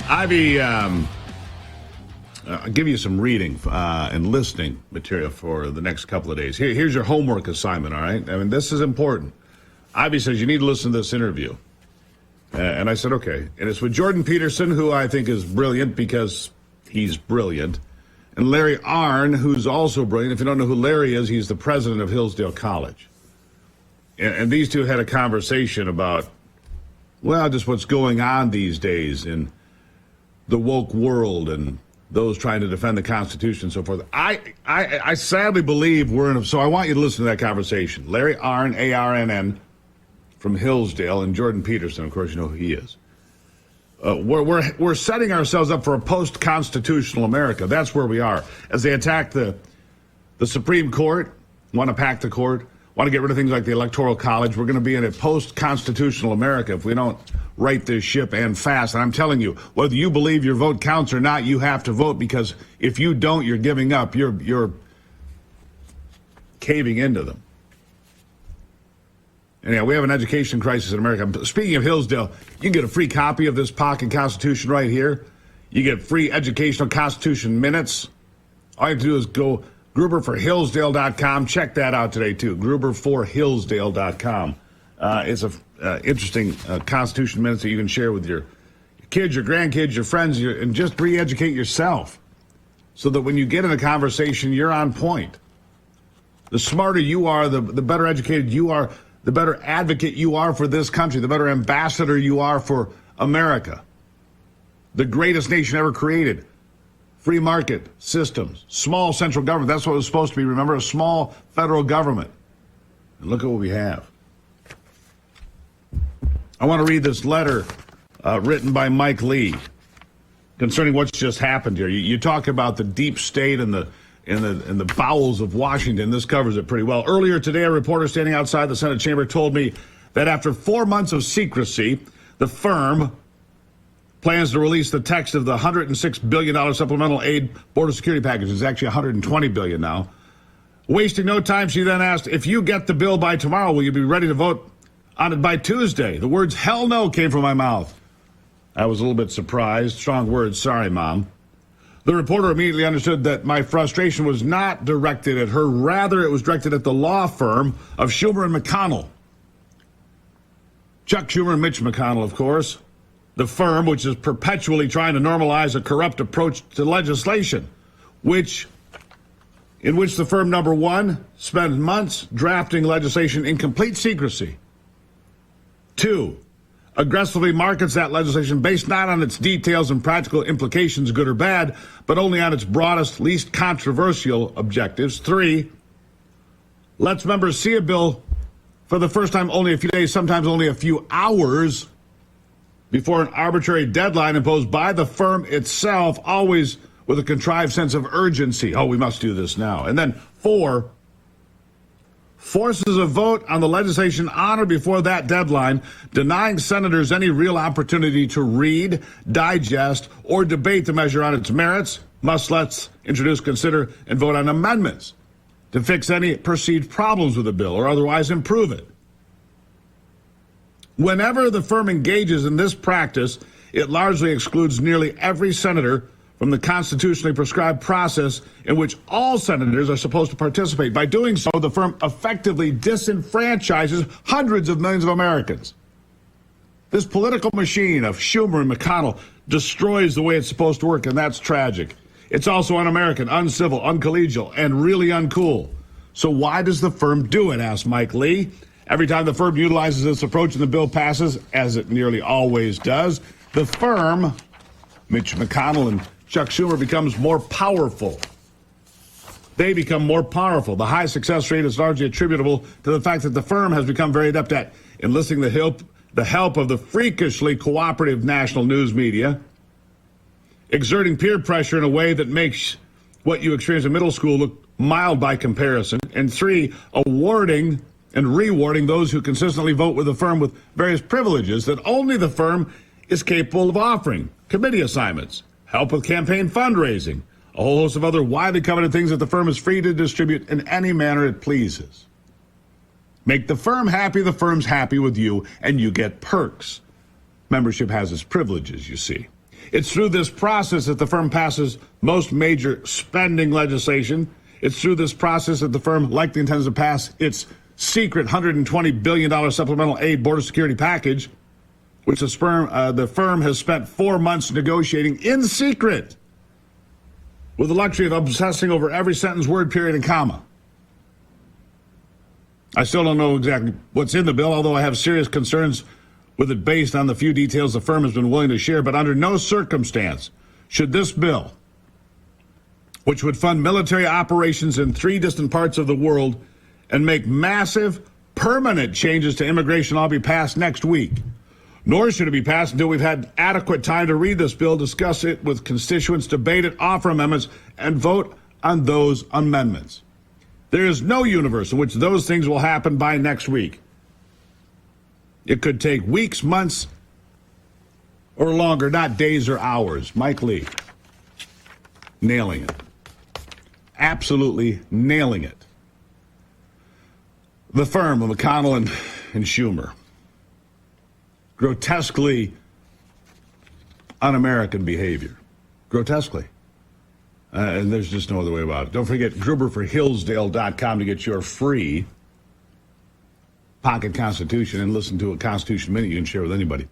Ivy, I'll give you some reading and listening material for the next couple of days. Here's your homework assignment, all right? I mean, this is important. Ivy says you need to listen to this interview. And I said, okay. And it's with Jordan Peterson, who I think is brilliant because he's brilliant, and Larry Arnn, who's also brilliant. If you don't know who Larry is, he's the president of Hillsdale College. And these two had a conversation about, well, just what's going on these days in the woke world and those trying to defend the Constitution and so forth. I sadly believe we're in so I want you to listen to that conversation. Larry Arnn, A-R-N-N, from Hillsdale, and Jordan Peterson, of course, you know who he is. We're setting ourselves up for a post-constitutional America. That's where we are. As they attack the Supreme Court, want to pack the court, want to get rid of things like the Electoral College, we're going to be in a post-constitutional America if we don't right this ship and fast. And I'm telling you, whether you believe your vote counts or not, you have to vote, because if you don't, you're giving up. You're caving into them. Anyhow, we have an education crisis in America. Speaking of Hillsdale, you can get a free copy of this pocket Constitution right here. You get free educational Constitution minutes. All you have to do is go Gruber4Hillsdale.com. Check that out today, too. Gruber4Hillsdale.com. It's a interesting Constitution minutes that you can share with your kids, your grandkids, your friends, and just re-educate yourself so that when you get in a conversation, you're on point. The smarter you are, the better educated you are, the better advocate you are for this country, the better ambassador you are for America. The greatest nation ever created. Free market systems, small central government. That's what it was supposed to be. Remember, a small federal government. And look at what we have. I want to read this letter written by Mike Lee concerning what's just happened here. You talk about the deep state and the bowels of Washington. This covers it pretty well. Earlier today, a reporter standing outside the Senate chamber told me that after 4 months of secrecy, the firm plans to release the text of the $106 billion supplemental aid border security package. It's actually $120 billion now. Wasting no time, she then asked, if you get the bill by tomorrow, will you be ready to vote on it by Tuesday? The words, hell no, came from my mouth. I was a little bit surprised. Strong words. Sorry, Mom. The reporter immediately understood that my frustration was not directed at her. Rather, it was directed at the law firm of Schumer and McConnell. Chuck Schumer and Mitch McConnell, of course. The firm, which is perpetually trying to normalize a corrupt approach to legislation, in which the firm, number one, spent months drafting legislation in complete secrecy. 2, aggressively markets that legislation based not on its details and practical implications, good or bad, but only on its broadest, least controversial objectives. 3, lets members see a bill for the first time only a few days, sometimes only a few hours, before an arbitrary deadline imposed by the firm itself, always with a contrived sense of urgency. Oh, we must do this now. And then 4, forces a vote on the legislation on or before that deadline, denying senators any real opportunity to read, digest, or debate the measure on its merits, must introduce, consider, and vote on amendments to fix any perceived problems with the bill or otherwise improve it. Whenever the firm engages in this practice, it largely excludes nearly every senator from the constitutionally prescribed process in which all senators are supposed to participate. By doing so, the firm effectively disenfranchises hundreds of millions of Americans. This political machine of Schumer and McConnell destroys the way it's supposed to work, and that's tragic. It's also un-American, uncivil, uncollegial, and really uncool. So why does the firm do it, asked Mike Lee. Every time the firm utilizes this approach and the bill passes, as it nearly always does, the firm, Mitch McConnell and Chuck Schumer, becomes more powerful. They become more powerful. The high success rate is largely attributable to the fact that the firm has become very adept at enlisting the help of the freakishly cooperative national news media, exerting peer pressure in a way that makes what you experience in middle school look mild by comparison, and 3, awarding and rewarding those who consistently vote with the firm with various privileges that only the firm is capable of offering: committee assignments, help with campaign fundraising, a whole host of other widely coveted things that the firm is free to distribute in any manner it pleases. Make the firm happy, the firm's happy with you, and you get perks. membership has its privileges, you see. It's through this process that the firm passes most major spending legislation. It's through this process that the firm likely intends to pass its secret $120 billion supplemental aid border security package, which the firm has spent 4 months negotiating in secret, with the luxury of obsessing over every sentence, word, period, and comma. I still don't know exactly what's in the bill, although I have serious concerns with it based on the few details the firm has been willing to share. But under no circumstance should this bill, which would fund military operations in 3 distant parts of the world and make massive, permanent changes to immigration, all be passed next week. Nor should it be passed until we've had adequate time to read this bill, discuss it with constituents, debate it, offer amendments, and vote on those amendments. There is no universe in which those things will happen by next week. It could take weeks, months, or longer, not days or hours. Mike Lee, nailing it. Absolutely nailing it. The firm of McConnell and Schumer. Grotesquely un-American behavior. Grotesquely. And there's just no other way about it. Don't forget gruberforhillsdale.com to get your free pocket Constitution and listen to a Constitution Minute you can share with anybody.